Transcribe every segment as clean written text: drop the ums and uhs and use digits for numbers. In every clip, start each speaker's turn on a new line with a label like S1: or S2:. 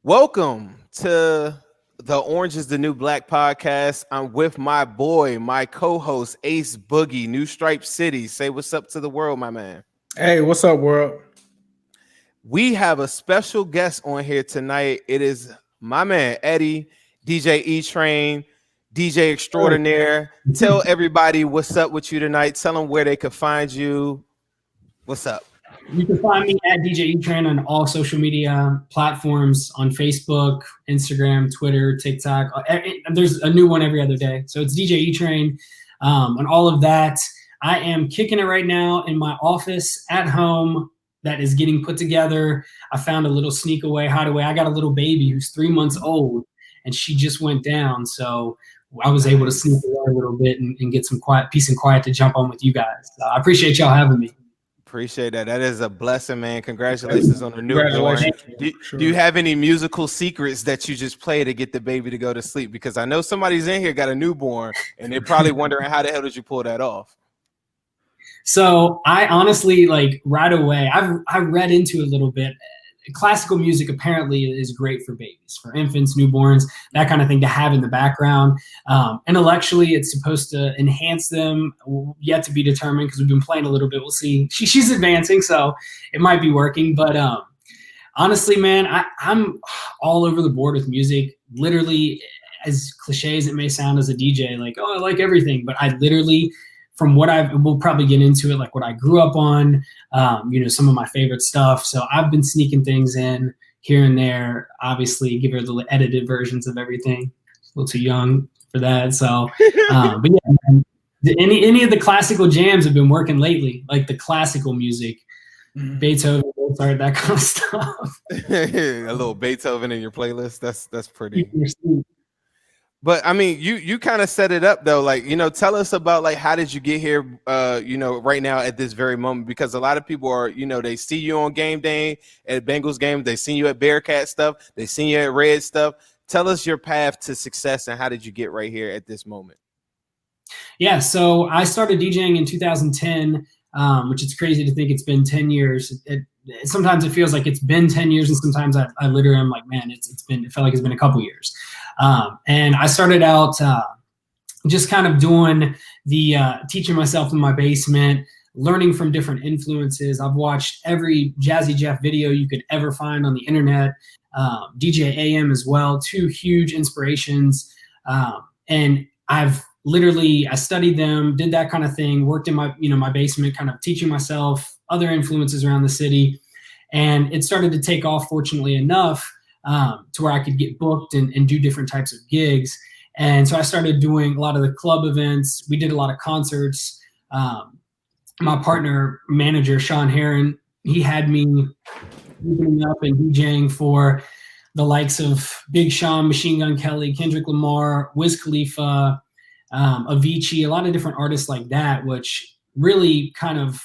S1: Welcome to the Orange is the New Black podcast. I'm with my boy, my co-host, Ace Boogie, New Stripe City. Say what's up to the world, my man.
S2: Hey, what's up, world?
S1: We have a special guest on here tonight. It is my man, Eddie, DJ Etrayn, DJ Extraordinaire. Tell everybody what's up with you tonight. Tell them where they can find you. What's up?
S3: You can find me at DJ Etrayn on all social media platforms on Facebook, Instagram, Twitter, TikTok. There's a new one every other day. So it's DJ Etrayn on all of that. I am kicking it right now in my office at home that is getting put together. I found a little sneak away, hideaway. I got a little baby who's 3 months old and she just went down. So I was able to sneak away a little bit and get some peace and quiet to jump on with you guys. I appreciate y'all having me.
S1: Appreciate that. That is a blessing, man. Congratulations on the newborn. Do you have any musical secrets that you just play to get the baby to go to sleep? Because I know somebody's in here got a newborn and they're probably wondering how the hell did you pull that off?
S3: So I honestly, like, right away, I read into it a little bit. Classical music apparently is great for babies, for infants, newborns, that kind of thing to have in the background. Intellectually, it's supposed to enhance them, yet to be determined because we've been playing a little bit. We'll see. She's advancing, so it might be working. But honestly, man, I'm all over the board with music. Literally, as cliche as it may sound as a DJ, like, oh, I like everything. But I literally, from what we'll probably get into it, like what I grew up on, some of my favorite stuff. So I've been sneaking things in here and there, obviously give her the edited versions of everything. A little too young for that. So, but yeah, any of the classical jams have been working lately, like the classical music, Beethoven, Mozart, that kind of stuff.
S1: A little Beethoven in your playlist. That's pretty. But I mean, you kind of set it up though. Like, tell us about like how did you get here? Right now at this very moment, because a lot of people are, they see you on game day at Bengals game, they see you at Bearcat stuff, they see you at Red stuff. Tell us your path to success and how did you get right here at this moment? Yeah,
S3: so I started DJing in 2010, which is crazy to think it's been 10 years. Sometimes it feels like it's been 10 years, and sometimes I literally am like, man, it felt like it's been a couple years. And I started out just kind of doing the teaching myself in my basement, learning from different influences. I've watched every JayZ Jeff video you could ever find on the internet, DJ AM as well, two huge inspirations. And I studied them, did that kind of thing, worked in my, my basement, kind of teaching myself other influences around the city. And it started to take off, fortunately enough, to where I could get booked and do different types of gigs. And so I started doing a lot of the club events. We did a lot of concerts. My partner, manager, Sean Heron, he had me moving up and DJing for the likes of Big Sean, Machine Gun Kelly, Kendrick Lamar, Wiz Khalifa, Avicii, a lot of different artists like that, which really kind of,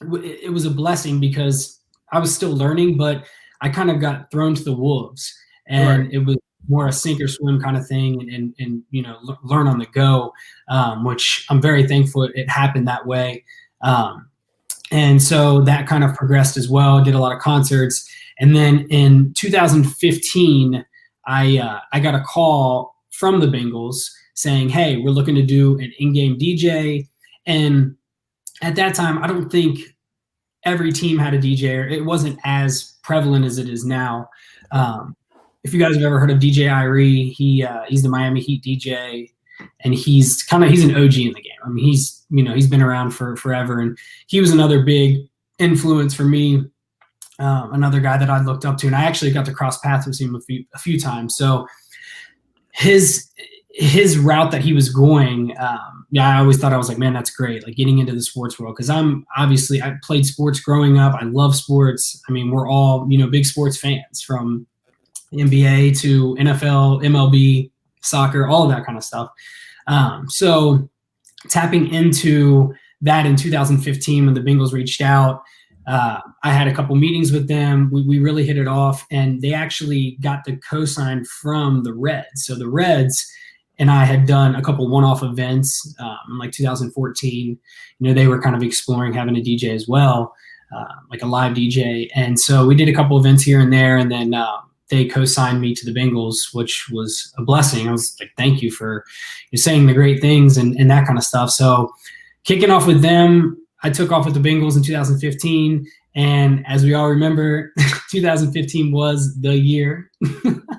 S3: it was a blessing because I was still learning, but I kind of got thrown to the wolves, and It was more a sink or swim kind of thing, and learn on the go, which I'm very thankful it happened that way. And so that kind of progressed as well. I did a lot of concerts, and then in 2015, I got a call from the Bengals saying, "Hey, we're looking to do an in-game DJ," and at that time, I don't think every team had a DJ, or it wasn't as prevalent as it is now. If you guys have ever heard of DJ Etrayn, he's the Miami Heat DJ, and he's an OG in the game. I mean, he's been around for forever, and he was another big influence for me. Another guy that I looked up to, and I actually got to cross paths with him a few times. So his route that he was going, I always thought, I was like, man, that's great. Like getting into the sports world. Cause I played sports growing up. I love sports. I mean, we're all, big sports fans, from NBA to NFL, MLB, soccer, all of that kind of stuff. So tapping into that in 2015, when the Bengals reached out, I had a couple meetings with them. We really hit it off, and they actually got the cosign from the Reds. So the Reds and I had done a couple one-off events in like 2014. They were kind of exploring having a DJ as well, like a live DJ. And so we did a couple events here and there. And then they co-signed me to the Bengals, which was a blessing. I was like, thank you for saying the great things and that kind of stuff. So kicking off with them, I took off with the Bengals in 2015. And as we all remember, 2015 was the year.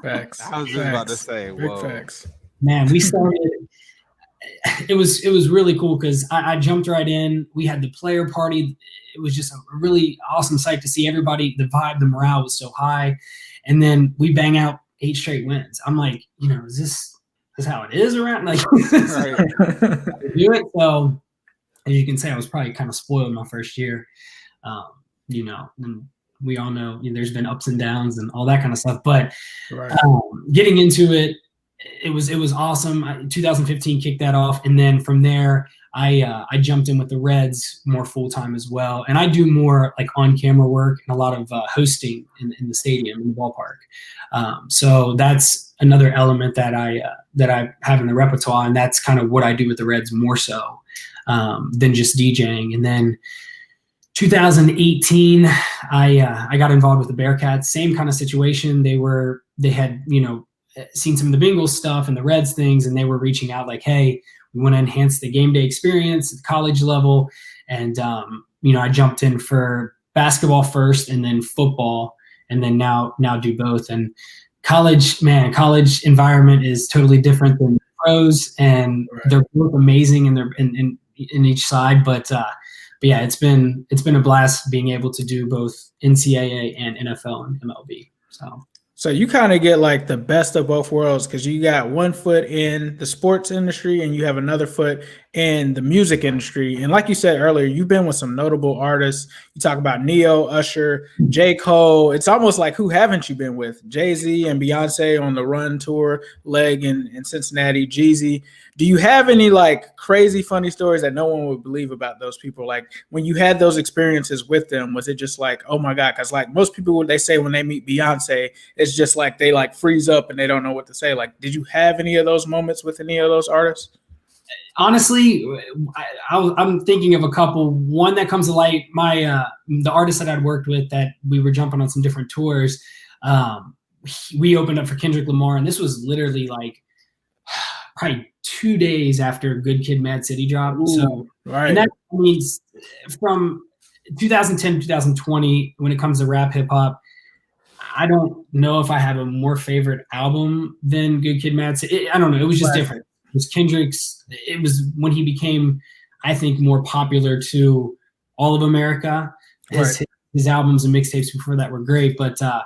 S2: Facts.
S1: I was just about to say, whoa.
S2: Big facts.
S3: Man, we started. It was really cool because I jumped right in. We had the player party. It was just a really awesome sight to see everybody. The vibe, the morale was so high. And then we bang out 8 straight wins. I'm like, is this how it is around? Like,
S1: Right.
S3: do it. So as you can say, I was probably kind of spoiled my first year. And we all know there's been ups and downs and all that kind of stuff. But getting into it, it was awesome. 2015 kicked that off, and then from there, I jumped in with the Reds more full time as well. And I do more like on camera work and a lot of hosting in the stadium, in the ballpark. So that's another element that I have in the repertoire, and that's kind of what I do with the Reds more so than just DJing. And then 2018, I got involved with the Bearcats. Same kind of situation. They had seen some of the Bengals stuff and the Reds things, and they were reaching out like, hey, we want to enhance the game day experience at the college level. And, I jumped in for basketball first and then football, and then now do both. And college environment is totally different than pros, and they're both amazing in each side. But yeah, it's been a blast being able to do both NCAA and NFL and MLB.
S2: So you kind of get like the best of both worlds, because you got one foot in the sports industry and you have another foot in the music industry. And like you said earlier, you've been with some notable artists. You talk about Neo, Usher, J. Cole. It's almost like, who haven't you been with? JayZ and Beyonce on the Run tour leg in Cincinnati, JayZ. Do you have any like crazy funny stories that no one would believe about those people? Like when you had those experiences with them, was it just like, oh my God? Because like most people, they say when they meet Beyonce, it's just like they like freeze up and they don't know what to say. Like, did you have any of those moments with any of those artists?
S3: Honestly, I'm thinking of a couple. One that comes to light, the artist that I'd worked with that we were jumping on some different tours, we opened up for Kendrick Lamar, and this was literally like probably 2 days after Good Kid, Mad City dropped.
S2: Ooh,
S3: so, and that means from 2010 to 2020, when it comes to rap hip hop, I don't know if I have a more favorite album than Good Kid, Mad City. I don't know. It was just different. It was Kendrick's. It was when he became, I think, more popular to all of America. His albums and mixtapes before that were great, but so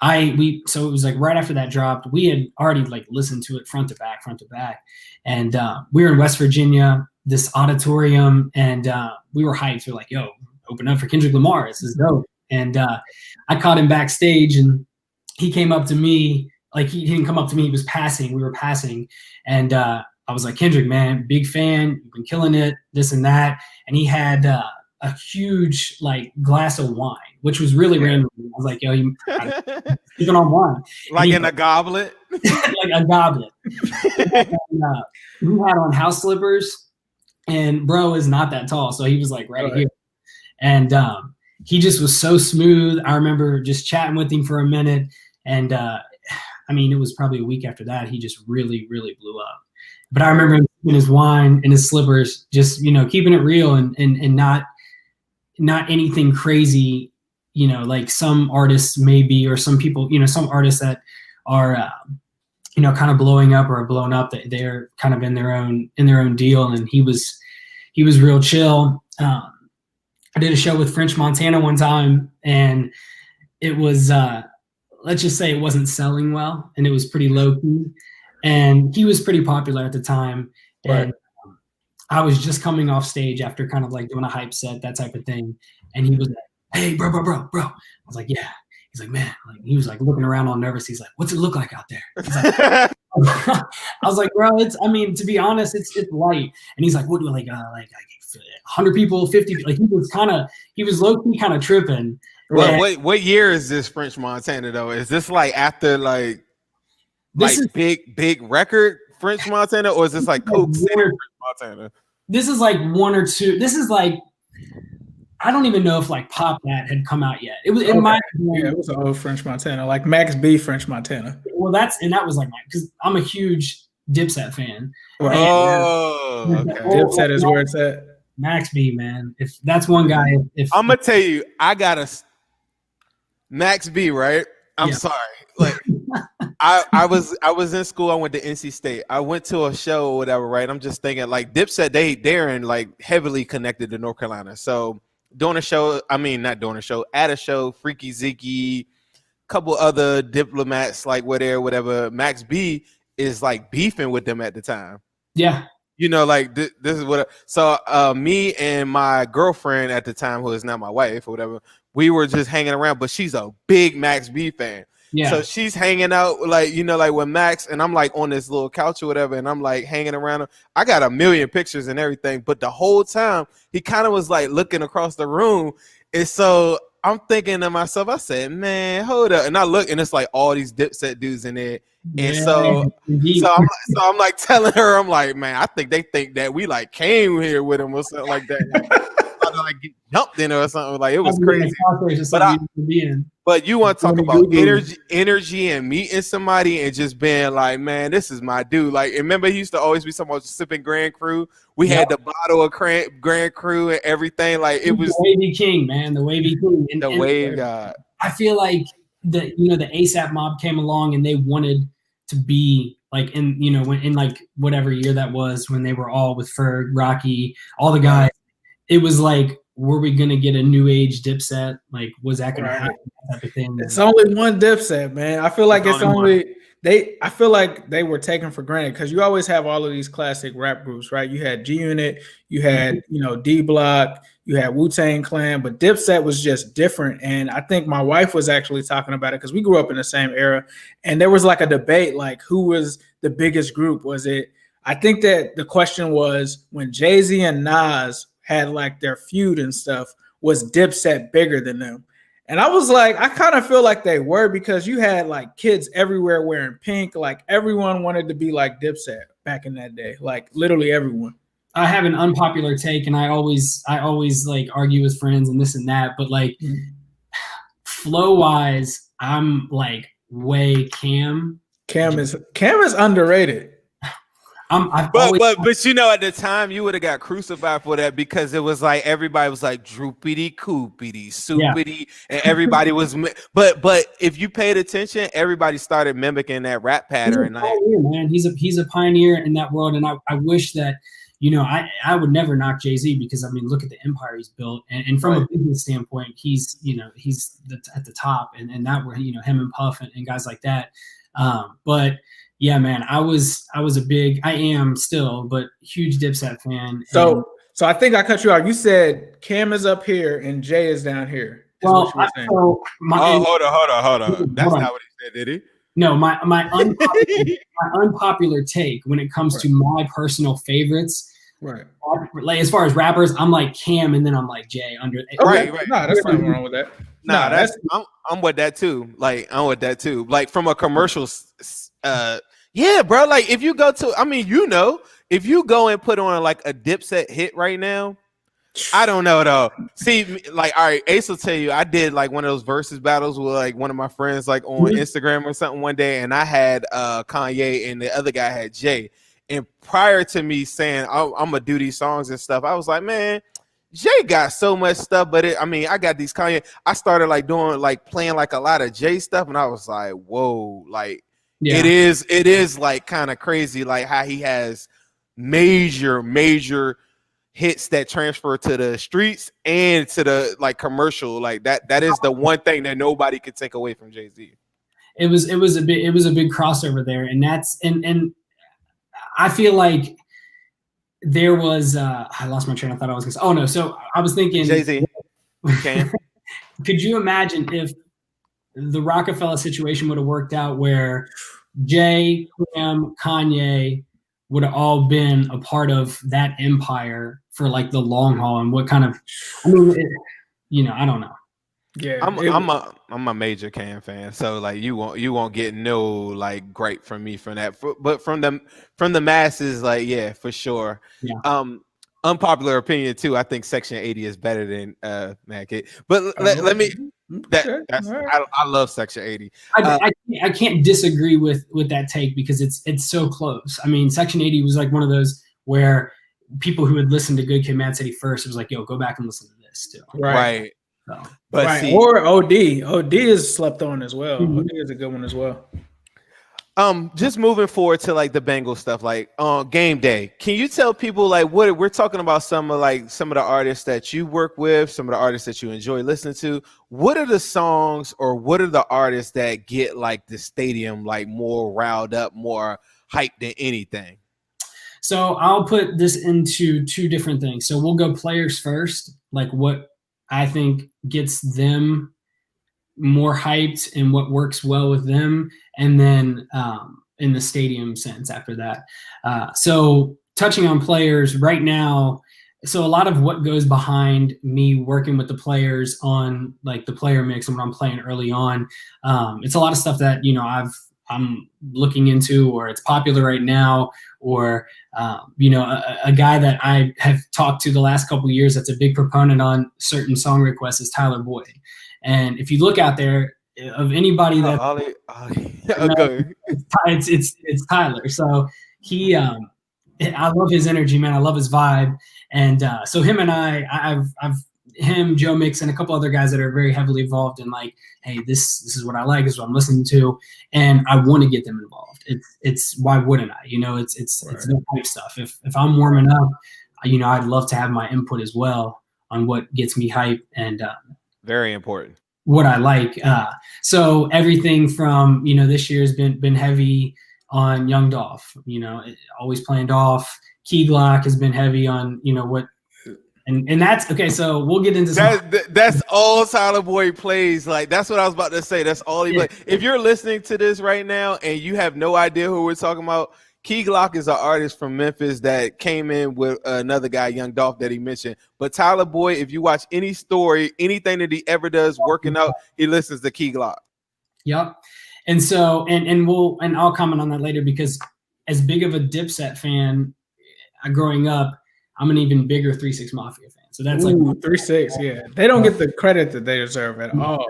S3: it was like right after that dropped, we had already like listened to it front to back, and we were in West Virginia, this auditorium, and we were hyped. We're like, yo, open up for Kendrick Lamar. This is dope. And I caught him backstage, and he came up to me. Like he didn't come up to me. He was passing. We were passing. And I was like, Kendrick, man, big fan. You've been killing it, this and that. And he had a huge like glass of wine, which was really random. I was like, yo, you sipping on wine.
S1: Like in a goblet?
S3: Like a goblet. And, he had on house slippers, and bro is not that tall. So he was like right here. And he just was so smooth. I remember just chatting with him for a minute. And it was probably a week after that, he just really, really blew up. But I remember him in his wine and his slippers, just, keeping it real and not anything crazy, like some artists maybe, or some people, some artists that are, kind of blowing up or blown up, that they're kind of in their own deal. And he was real chill. I did a show with French Montana one time, and it was, let's just say it wasn't selling well, and it was pretty low key, and he was pretty popular at the time. Right. And I was just coming off stage after kind of like doing a hype set, that type of thing. And he was like, hey, bro. I was like, yeah. He's like, man, like he was like looking around all nervous. He's like, what's it look like out there? He's like, I was like, bro, to be honest, it's light. And he's like, what, like 100 people, 50, like he was low key kind of tripping.
S1: Well, what year is this French Montana though? Is this like after big record French Montana, or is this like Coke City French Montana?
S3: This is like one or two. This is like, I don't even know if like Pop That had come out yet. It was it might have been,
S2: it was an old French Montana, like Max B French Montana.
S3: Well, that was like because I'm a huge Dipset fan.
S2: Right.
S1: Okay.
S2: Dipset is where it's at.
S3: Max B, man. If that's one guy, if
S1: I'm gonna tell you, I got a Max B, right? I'm sorry. Like I was in school. I went to NC State. I went to a show or whatever, right? I'm just thinking like Dipset, they're in like heavily connected to North Carolina. So doing a show, I mean not doing a show, at a show, Freaky Zeke, couple other diplomats like whatever. Max B is like beefing with them at the time.
S3: Yeah.
S1: You know, like this is what. So me and my girlfriend at the time, who is now my wife or whatever, we were just hanging around. But she's a big Max B fan. Yeah. So she's hanging out like, you know, like with Max, and I'm like on this little couch or whatever, and I'm like hanging around him. I got a million pictures and everything, but the whole time he kind of was like looking across the room, and so I'm thinking to myself, I said, man, hold up. And I look, and it's like all these Dipset dudes in there. And so I'm like telling her, I'm like, man, I think they think that we like came here with him or something like that. Like get jumped in or something. Like it was crazy. But you want to talk about energy and meeting somebody and just being like, man, this is my dude. Like, remember he used to always be someone sipping Grand Cru. We had the bottle of Grand Cru and everything. Like it was
S3: the Wavy King, man, the Wavy King.
S1: And Wave God.
S3: I feel like the ASAP mob came along and they wanted to be like in like whatever year that was when they were all with Ferg, Rocky, all the guys. It was like, were we gonna get a new age Dipset? Like, was that gonna happen? That type of thing.
S2: It's only one Dipset, man. I feel like it's only I feel like they were taken for granted because you always have all of these classic rap groups, right? You had G Unit, you had D Block, you had Wu-Tang Clan, but Dipset was just different. And I think my wife was actually talking about it because we grew up in the same era, and there was like a debate, like who was the biggest group? Was it? I think that the question was when JayZ and Nas had like their feud and stuff, was Dipset bigger than them? And I was like, I kind of feel like they were because you had like kids everywhere wearing pink. Like everyone wanted to be like Dipset back in that day, like literally everyone.
S3: I have an unpopular take, and I always like argue with friends and this and that, but like flow wise, I'm like way Cam.
S2: Cam is underrated.
S1: But you know, at the time you would have got crucified for that because it was like everybody was like droopity coopity soupity and everybody was but if you paid attention, everybody started mimicking that rap pattern.
S3: Man, he's a pioneer in that world, and I wish that I would never knock JayZ because I mean look at the empire he's built, and from a business standpoint he's at the top, and that where him and Puff and guys like that, but yeah, man, I am still, but huge Dipset fan.
S2: So I think I cut you off. You said Cam is up here and Jay is down here.
S1: Well, hold on. That's not what he said, did he?
S3: No, my unpopular take when it comes to my personal favorites.
S2: Right.
S3: Like as far as rappers, I'm like Cam and then I'm like Jay under.
S2: Right. No, that's nothing wrong with that.
S1: No, I'm with that too. Like I'm with that too. Like from a commercial yeah, bro. Like if you go to, I mean, if you go and put on like a Dipset hit right now, I don't know though. See, like, all right, Ace will tell you, I did like one of those versus battles with like one of my friends, like on Instagram or something one day, and I had Kanye and the other guy had Jay. And prior to me saying I'm gonna do these songs and stuff, I was like, man, Jay got so much stuff, but I got these Kanye. I started like doing like playing like a lot of Jay stuff, and I was like, whoa, like. Yeah. It is like kind of crazy, like how he has major hits that transfer to the streets and to the like commercial, like that is the one thing that nobody could take away from JayZ.
S3: It was a big crossover there, and that's and I feel like there was I lost my train of thought. I was gonna say, oh no, so I was thinking
S1: JayZ.
S3: Could you imagine if the Rockefeller situation would have worked out where Jay, Cam, Kanye would have all been a part of that empire for like the long haul, and what kind of, I don't know.
S1: Yeah, I'm a major Cam fan, so like you won't get no like gripe from me from that, but from the masses, like yeah, for sure.
S3: Yeah.
S1: unpopular opinion too. I think Section 80 is better than Mad Kid. But let me. I love Section 80.
S3: I can't disagree with that take because it's so close. I mean, Section 80 was like one of those where people who had listened to Good Kid, Mad City first, it was like, yo, go back and listen to this too.
S1: Right.
S3: So,
S1: but
S2: right.
S1: See,
S2: or OD is slept on as well. OD is a good one as well.
S1: Just moving forward to like the Bengals stuff, like on game day, can you tell people like what we're talking about? Some of the artists that you work with, some of the artists that you enjoy listening to. What are the songs or what are the artists that get like the stadium like more riled up, more hyped than anything?
S3: So I'll put this into two different things. So we'll go players first, like what I think gets them more hyped and what works well with them, and then in the stadium sense after that. So touching on players right now, so a lot of what goes behind me working with the players on like the player mix and what I'm playing early on, it's a lot of stuff that, you know, I'm looking into, or it's popular right now, or you know, a guy that I have talked to the last couple of years that's a big proponent on certain song requests is Tyler Boyd. And if you look out there, of anybody that it's Tyler. So he, I love his energy, man. I love his vibe, and so him and I've him, Joe Mix, and a couple other guys that are very heavily involved in like, hey, this is what I like, this is what I'm listening to, and I want to get them involved. It's why wouldn't I? You know, it's the type stuff. If I'm warming up, you know, I'd love to have my input as well on what gets me hype and
S1: very important.
S3: What I like. So everything from, you know, this year has been heavy on Young Dolph, you know, always playing Dolph. Key Glock has been heavy on, you know, what, and that's okay. So we'll get into
S1: that's all Tyler Boyd plays. Like, that's what I was about to say. That's all he plays. If you're listening to this right now and you have no idea who we're talking about, Key Glock is an artist from Memphis that came in with another guy, Young Dolph, that he mentioned. But Tyler Boyd, if you watch any story, anything that he ever does working out, he listens to Key Glock.
S3: Yep. And so, and I'll comment on that later, because as big of a Dipset fan growing up, I'm an even bigger 3 6 Mafia fan. So that's like
S2: 3 6. Yeah, they don't get the credit that they deserve at all.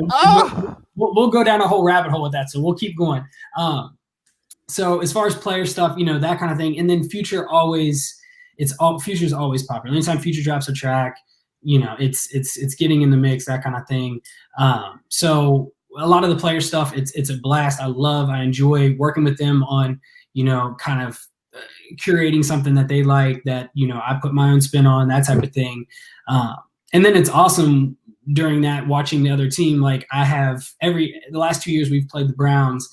S3: We'll go down a whole rabbit hole with that. So we'll keep going. So as far as player stuff, you know, that kind of thing. And then Future's always popular. Anytime Future drops a track, you know, it's getting in the mix, that kind of thing. So a lot of the player stuff, it's a blast. I enjoy working with them on, you know, kind of curating something that they like, that, you know, I put my own spin on, that type of thing. And then it's awesome during that, watching the other team. Like, I have the last 2 years we've played the Browns,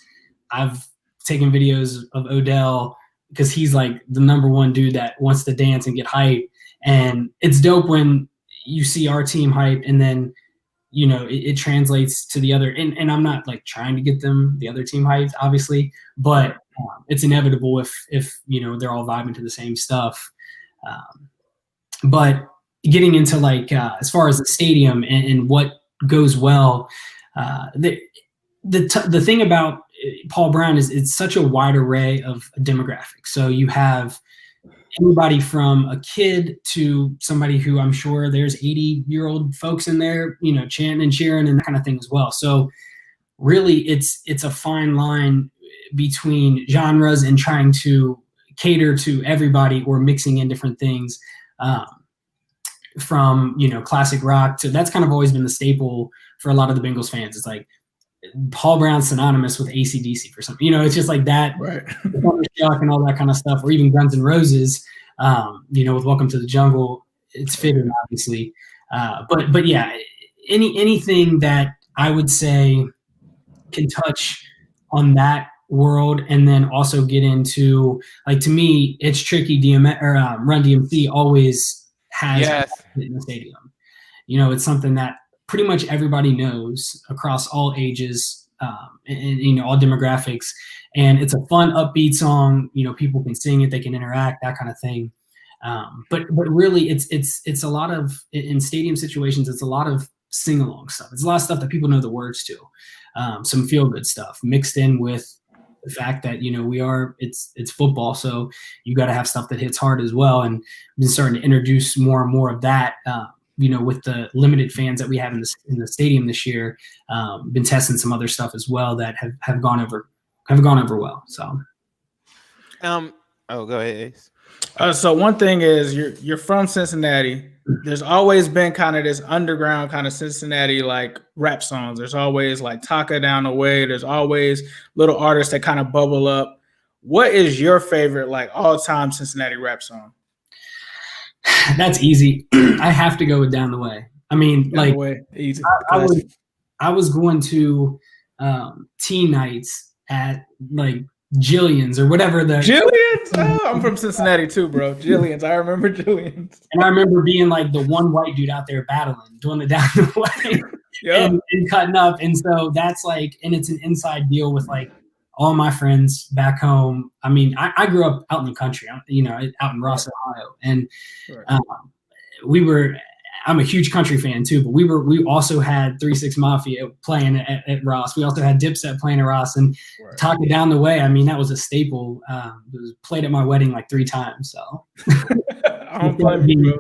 S3: I've taking videos of Odell because he's like the #1 dude that wants to dance and get hype. And it's dope when you see our team hype and then, you know, it translates to the other. And I'm not like trying to get the other team hyped, obviously, but it's inevitable if, you know, they're all vibing to the same stuff. But getting into like, as far as the stadium and what goes well, the thing about Paul Brown is it's such a wide array of demographics. So you have anybody from a kid to somebody who I'm sure there's 80-year-old folks in there, you know, chanting and cheering and that kind of thing as well. So really it's a fine line between genres and trying to cater to everybody or mixing in different things, from, you know, classic rock to, that's kind of always been the staple for a lot of the Bengals fans. It's like Paul Brown's synonymous with AC/DC for something, you know, it's just like that,
S2: right?
S3: And all that kind of stuff, or even Guns N' Roses, you know, with Welcome to the Jungle, it's fitting, obviously. But yeah, anything that I would say can touch on that world, and then also get into, like, to me, It's Tricky, Run DMC always has in the stadium. You know, it's something that pretty much everybody knows across all ages, and you know, all demographics, and it's a fun, upbeat song. You know, people can sing it, they can interact, that kind of thing. But really, it's a lot of, in stadium situations, it's a lot of sing along stuff. It's a lot of stuff that people know the words to, some feel good stuff mixed in with the fact that, you know, it's football, so you got to have stuff that hits hard as well. And been starting to introduce more and more of that, you know, with the limited fans that we have in the stadium this year. Been testing some other stuff as well that have gone over well. So,
S1: oh, go ahead, Ace.
S2: So one thing is you're from Cincinnati. There's always been kind of this underground kind of Cincinnati like rap songs. There's always like Taka Down the Way. There's always little artists that kind of bubble up. What is your favorite like all-time Cincinnati rap song?
S3: That's easy. I have to go with Down the Way. I mean,
S2: Down
S3: like
S2: the Way. Easy.
S3: I was going to teen nights at like Jillian's or whatever the
S2: Jillian's. Oh, I'm from Cincinnati too, bro. Jillian's. I remember Jillian's.
S3: And I remember being like the one white dude out there battling, doing the Down the Way, and cutting up. And so that's like, and it's an inside deal with like all my friends back home. I mean, I grew up out in the country, you know, out in Ross, Ohio, and I'm a huge country fan too, but we also had 3 6 Mafia playing at Ross. We also had Dipset playing at Ross, and Taka Down the Way. I mean, that was a staple. It was played at my wedding like 3 times. So
S2: I don't blame you,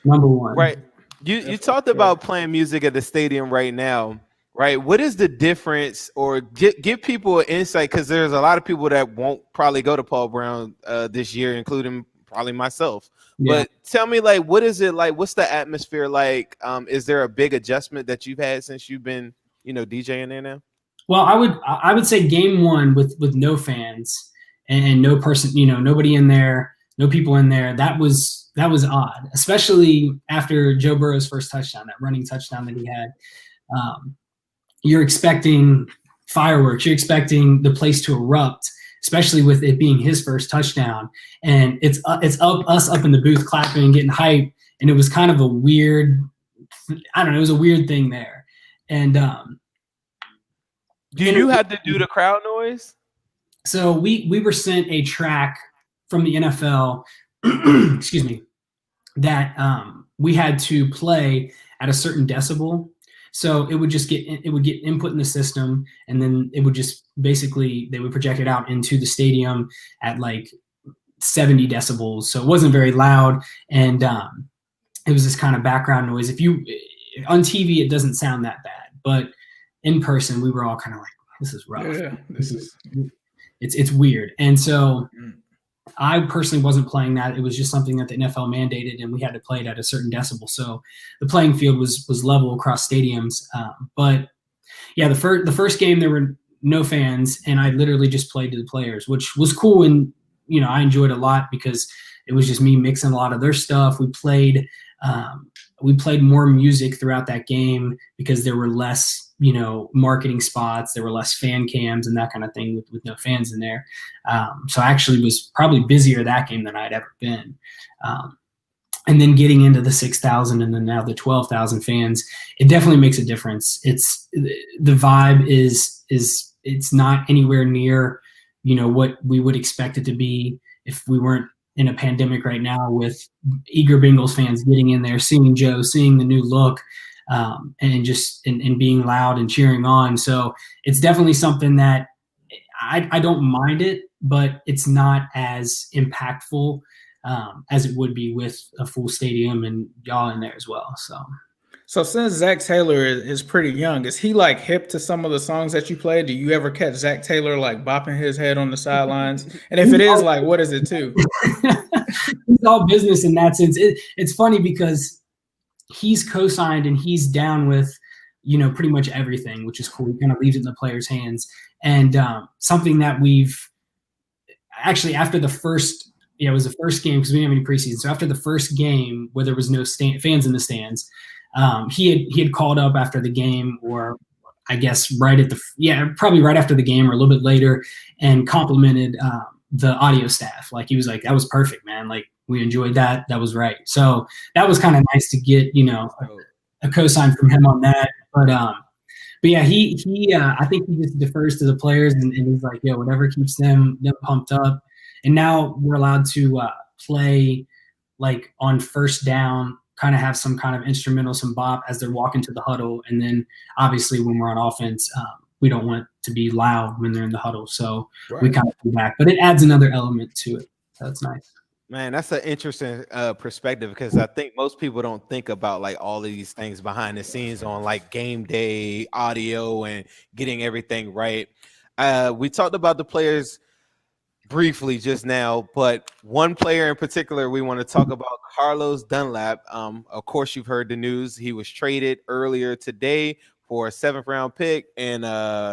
S3: number one.
S1: Right. You talked about playing music at the stadium right now, right? What is the difference, or give people an insight? Because there's a lot of people that won't probably go to Paul Brown this year, including probably myself. Yeah. But tell me, like, what is it like? What's the atmosphere like? Is there a big adjustment that you've had since you've been, you know, DJing there now?
S3: Well, I would say game one with no fans and no person, you know, nobody in there, no people in there. That was odd, especially after Joe Burrow's first touchdown, that running touchdown that he had. You're expecting fireworks. You're expecting the place to erupt, especially with it being his first touchdown. And it's us up in the booth clapping and getting hyped. And it was kind of a weird, I don't know, it was a weird thing there. And
S1: do you have to do the crowd noise?
S3: So we were sent a track from the NFL, excuse me, that we had to play at a certain decibel. So it would get input in the system, and then it would just basically, they would project it out into the stadium at like 70 decibels. So it wasn't very loud, and it was this kind of background noise. On TV, it doesn't sound that bad, but in person, we were all kind of like, this is rough.
S2: Yeah,
S3: it's weird. And so I personally wasn't playing that. It was just something that the NFL mandated, and we had to play it at a certain decibel. So the playing field was level across stadiums. But yeah, the first game, there were no fans, and I literally just played to the players, which was cool. And, you know, I enjoyed it a lot because it was just me mixing a lot of their stuff. We played more music throughout that game because there were less, you know, marketing spots. There were less fan cams and that kind of thing with no fans in there. So I actually was probably busier that game than I'd ever been. And then getting into the 6,000 and then now the 12,000 fans, it definitely makes a difference. The vibe is it's not anywhere near, you know, what we would expect it to be if we weren't in a pandemic right now, with eager Bengals fans getting in there, seeing Joe, seeing the new look, and being loud and cheering on. So it's definitely something that I don't mind it, but it's not as impactful as it would be with a full stadium and y'all in there as well. So
S2: since Zach Taylor is pretty young, is he like hip to some of the songs that you play? Do you ever catch Zach Taylor like bopping his head on the sidelines? And if it is, like, what is it too?
S3: He's all business in that sense. It's funny because he's co-signed and he's down with, you know, pretty much everything, which is cool. He kind of leaves it in the players' hands. And something that we've actually, after the first, it was the first game because we didn't have any preseason. So after the first game where there was no fans in the stands, he had called up after the game, or I guess probably right after the game or a little bit later, and complimented the audio staff. Like, he was like, that was perfect, man. Like, we enjoyed that. That was right. So that was kind of nice to get, you know, a cosign from him on that. But yeah, he I think he just defers to the players, and he's like, yeah, whatever keeps them pumped up. And now we're allowed to play like on first down, kind of have some kind of instrumental, some bop as they're walking to the huddle. And then obviously when we're on offense, we don't want to be loud when they're in the huddle. So
S1: Right.
S3: we kind of come back, but it adds another element to it. That's nice.
S1: Man, that's an interesting perspective, because I think most people don't think about like all of these things behind the scenes on like game day audio and getting everything right. We talked about the players briefly just now, but one player in particular we want to talk about, Carlos Dunlap. Of course, you've heard the news. He was traded earlier today for a 7th round pick and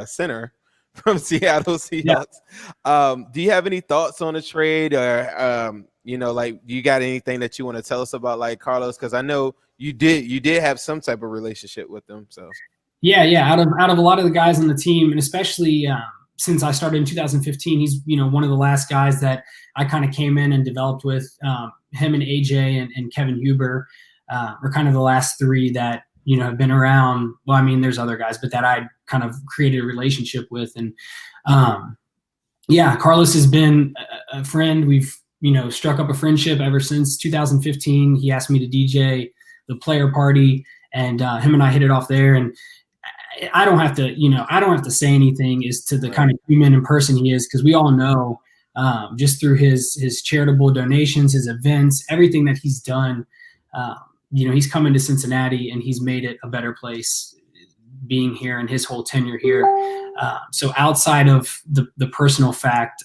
S1: center from Seattle Seahawks. Yeah. Do you have any thoughts on the trade, or like, you got anything that you want to tell us about like Carlos? Because I know you did have some type of relationship with them. So
S3: yeah. Out of a lot of the guys on the team, and especially since I started in 2015, he's one of the last guys that I kind of came in and developed with. Him and AJ and Kevin Huber were kind of the last 3 that have been around. Well, I mean, there's other guys, but that I kind of created a relationship with. And Carlos has been a friend. We've struck up a friendship ever since 2015. He asked me to DJ the player party, and him and I hit it off there. And I don't have to say anything as to the kind of human and person he is, because we all know just through his charitable donations, his events, everything that he's done. He's come into Cincinnati and he's made it a better place being here and his whole tenure here. So outside of the personal fact,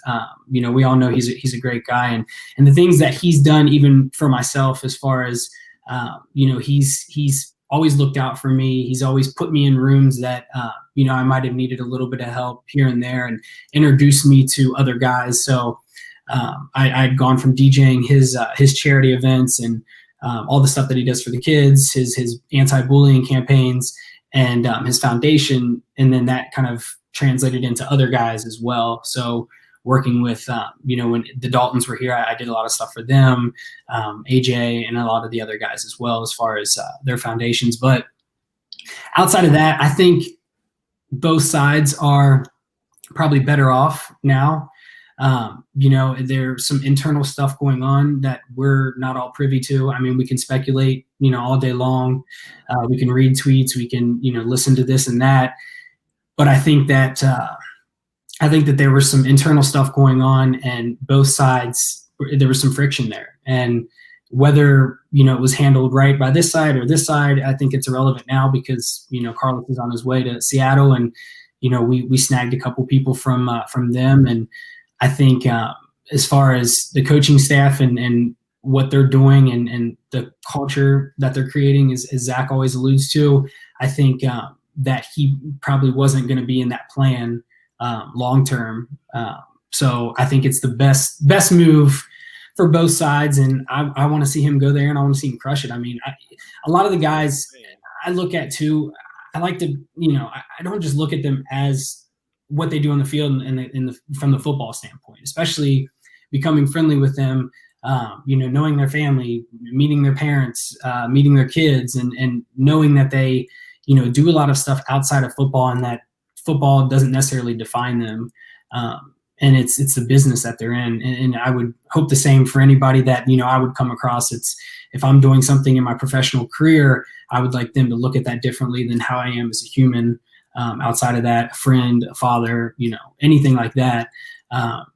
S3: we all know he's a great guy, and the things that he's done, even for myself, as far as he's always looked out for me. He's always put me in rooms that I might have needed a little bit of help here and there, and introduced me to other guys. So I'd gone from DJing his charity events and all the stuff that he does for the kids, his anti-bullying campaigns, and his foundation, and then that kind of translated into other guys as well. So working with, when the Daltons were here, I did a lot of stuff for them, AJ, and a lot of the other guys as well, as far as their foundations. But outside of that, I think both sides are probably better off now. There's some internal stuff going on that we're not all privy to. I mean, we can speculate, all day long. We can read tweets, we can, listen to this and that. But I think that there was some internal stuff going on, and both sides, there was some friction there. And whether, it was handled right by this side or this side, I think it's irrelevant now, because, Carlos is on his way to Seattle, and, we snagged a couple people from them. And I think as far as the coaching staff and what they're doing and the culture that they're creating, as Zach always alludes to, I think that he probably wasn't going to be in that plan long term. So I think it's the best move for both sides, and I want to see him go there, and I want to see him crush it. I mean, a lot of the guys I look at too, I like to, I don't just look at them as what they do on the field and from the football standpoint, especially becoming friendly with them, knowing their family, meeting their parents, meeting their kids, and knowing that they, do a lot of stuff outside of football, and that football doesn't necessarily define them. And it's the business that they're in. And I would hope the same for anybody that, I would come across. If I'm doing something in my professional career, I would like them to look at that differently than how I am as a human. Outside of that, a friend, a father, anything like that.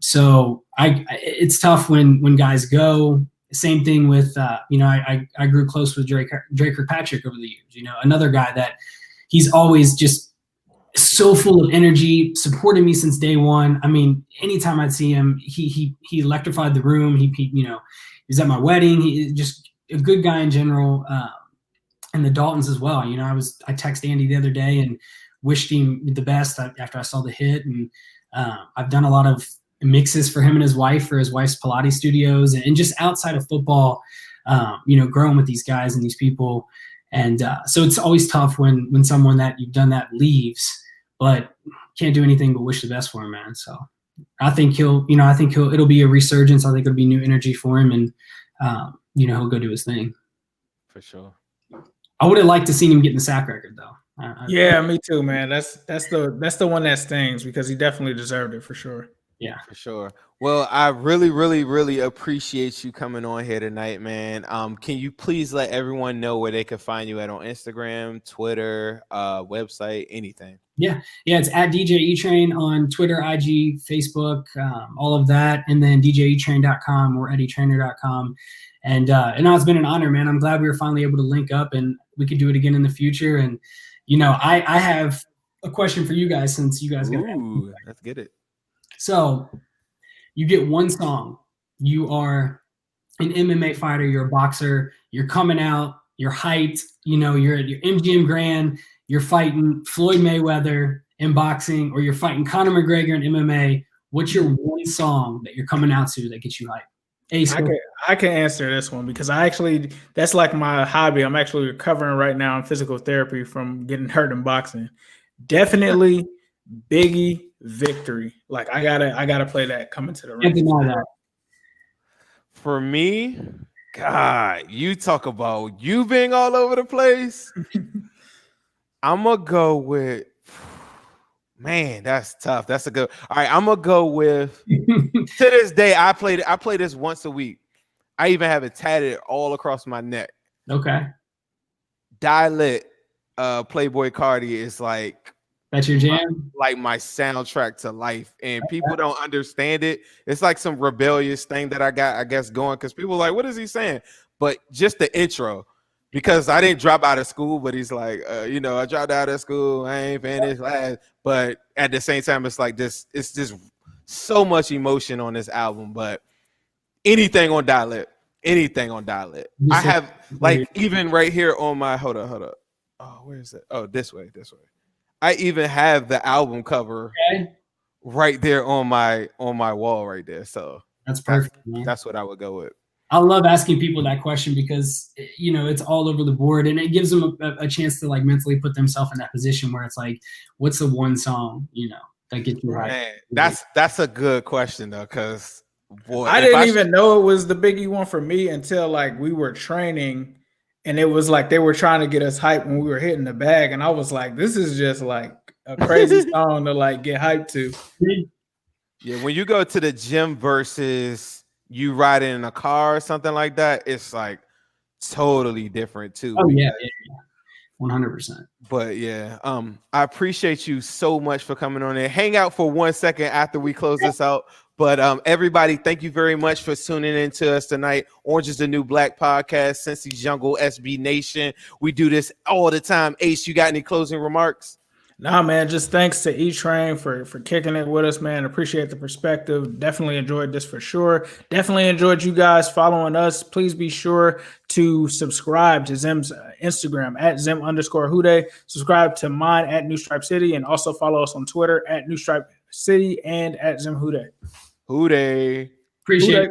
S3: So it's tough when guys go. Same thing with, I grew close with Drake Kirkpatrick over the years. Another guy that he's always just so full of energy, supported me since day one. I mean, anytime I'd see him, he electrified the room. He was at my wedding. He just a good guy in general, and the Daltons as well. I texted Andy the other day and wished him the best after I saw the hit. And I've done a lot of mixes for him and his wife for his wife's Pilates studios, and just outside of football, growing with these guys and these people. And so it's always tough when someone that you've done that leaves, but can't do anything but wish the best for him, man. So I think it'll be a resurgence. I think it'll be new energy for him, and he'll go do his thing.
S1: For sure.
S3: I would have liked to see him get the sack record though.
S2: Yeah, me too, man. That's the one that stings, because he definitely deserved it for sure.
S3: Yeah,
S1: for sure. Well, I really, really, really appreciate you coming on here tonight, man. Can you please let everyone know where they can find you at on Instagram, Twitter, website, anything?
S3: Yeah, it's at DJ Etrayn on Twitter, IG, Facebook, all of that, and then DJEtrayn.com or EddieTrainer.com. And it's been an honor, man. I'm glad we were finally able to link up, and we could do it again in the future. And I have a question for you guys, since you guys got.
S1: Let's get it.
S3: So, you get one song. You are an MMA fighter. You're a boxer. You're coming out. You're hyped. You're at your MGM Grand. You're fighting Floyd Mayweather in boxing, or you're fighting Conor McGregor in MMA. What's your one song that you're coming out to that gets you hyped?
S2: I can answer this one, because that's like my hobby. I'm actually recovering right now in physical therapy from getting hurt in boxing. Definitely Biggie, Victory. Like I gotta play that coming to the ring.
S1: For me, God, you talk about you being all over the place. I'm gonna go with, man, that's tough. That's a good. All right, I'm gonna go with. To this day, I play this once a week. I even have it tatted all across my neck.
S3: Okay.
S1: Die-Lit, Playboy Cardi is like.
S3: That's your jam?
S1: Like my soundtrack to life. And people don't understand it. It's like some rebellious thing that I got, I guess, going, because people are like, what is he saying? But just the intro, because I didn't drop out of school, but he's like, I dropped out of school. I ain't finished class. But at the same time, it's like this. It's just so much emotion on this album. But anything on Die-Lit. I have, like, even right here on my, hold up. Oh, where is it? Oh, this way. I even have the album cover right there on my wall right there. So
S3: that's perfect.
S1: That's what I would go with.
S3: I love asking people that question, because it's all over the board, and it gives them a chance to like mentally put themselves in that position where it's like, what's the one song that gets you right?
S1: Man, that's a good question though, because
S2: I didn't even know it was the Biggie one for me until like we were training. And it was like they were trying to get us hyped when we were hitting the bag. And I was like, this is just like a crazy song to like get hyped to.
S1: Yeah, when you go to the gym versus you riding in a car or something like that, it's like totally different too.
S3: Oh, yeah. 100%.
S1: But yeah, I appreciate you so much for coming on there. Hang out for 1 second after we close this out. But everybody, thank you very much for tuning in to us tonight. Orange is the New Black podcast, Cincy Jungle, SB Nation. We do this all the time. Ace, you got any closing remarks?
S2: Nah, man, just thanks to Etrayn for kicking it with us, man. Appreciate the perspective. Definitely enjoyed this for sure. Definitely enjoyed you guys following us. Please be sure to subscribe to Zim's Instagram at Zim_Hude. Subscribe to mine at New Stripe City, and also follow us on Twitter at New Stripe City and at Zim Hude.
S3: Appreciate it.